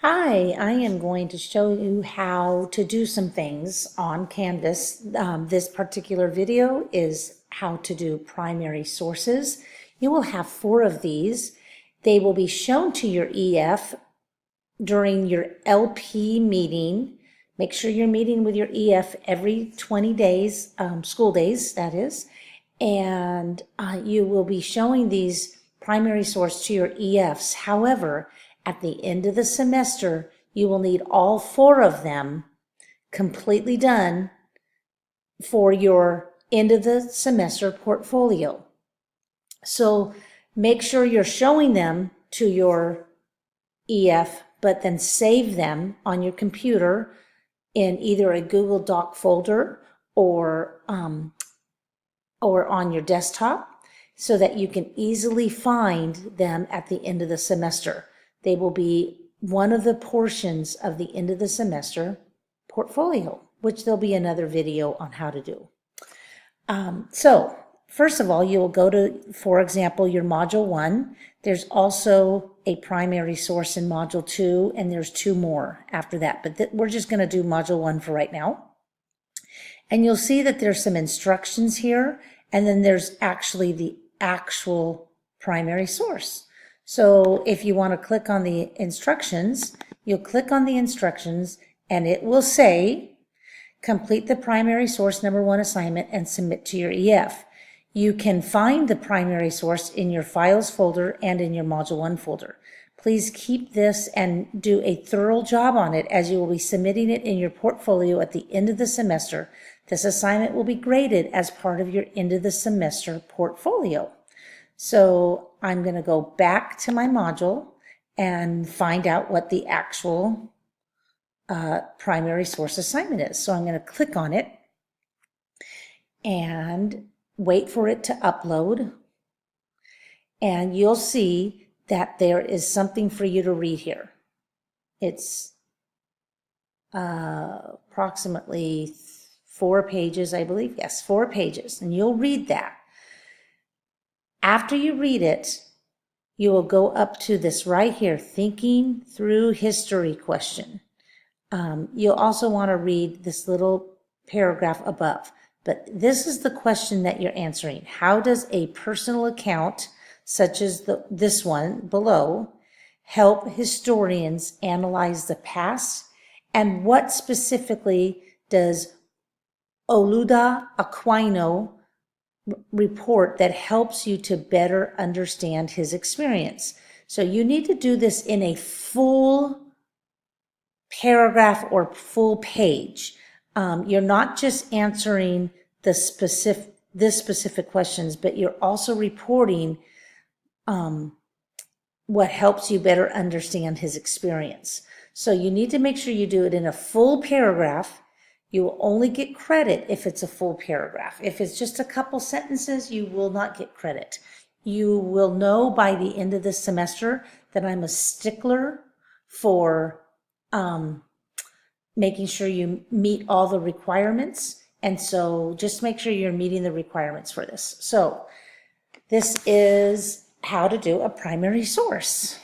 Hi, I am going to show you how to do some things on Canvas. This particular video is how to do primary sources. You will have 4 of these. They will be shown to your EF during your LP meeting. Make sure you're meeting with your EF every 20 days, school days, that is. And you will be showing these primary source to your EFs. However, at the end of the semester, you will need all 4 of them completely done for your end of the semester portfolio. So make sure you're showing them to your EF, but then save them on your computer in either a Google Doc folder or on your desktop so that you can easily find them at the end of the semester. They will be one of the portions of the end of the semester portfolio, which there'll be another video on how to do. So first of all, you will go to, for example, your Module 1. There's also a primary source in Module 2, and there's 2 more after that. But we're just going to do Module 1 for right now. And you'll see that there's some instructions here, and then there's actually the actual primary source. So if you want to click on the instructions, you'll click on the instructions, and it will say, complete the primary source number 1 assignment and submit to your EF. You can find the primary source in your files folder and in your Module 1 folder. Please keep this and do a thorough job on it as you will be submitting it in your portfolio at the end of the semester. This assignment will be graded as part of your end of the semester portfolio. So I'm going to go back to my module and find out what the actual primary source assignment is. So I'm going to click on it and wait for it to upload. And you'll see that there is something for you to read here. It's approximately 4 pages, I believe. Yes, 4 pages. And you'll read that. After you read it, you will go up to this right here, thinking through history question. You'll also want to read this little paragraph above. But this is the question that you're answering. How does a personal account, such as this one below, help historians analyze the past? And what specifically does Olaudah Aquino report that helps you to better understand his experience? So you need to do this in a full paragraph or full page. You're not just answering this specific questions, but you're also reporting what helps you better understand his experience. So you need to make sure you do it in a full paragraph. You will only get credit if it's a full paragraph. If it's just a couple sentences, you will not get credit. You will know by the end of this semester that I'm a stickler for making sure you meet all the requirements. And so just make sure you're meeting the requirements for this. So this is how to do a primary source.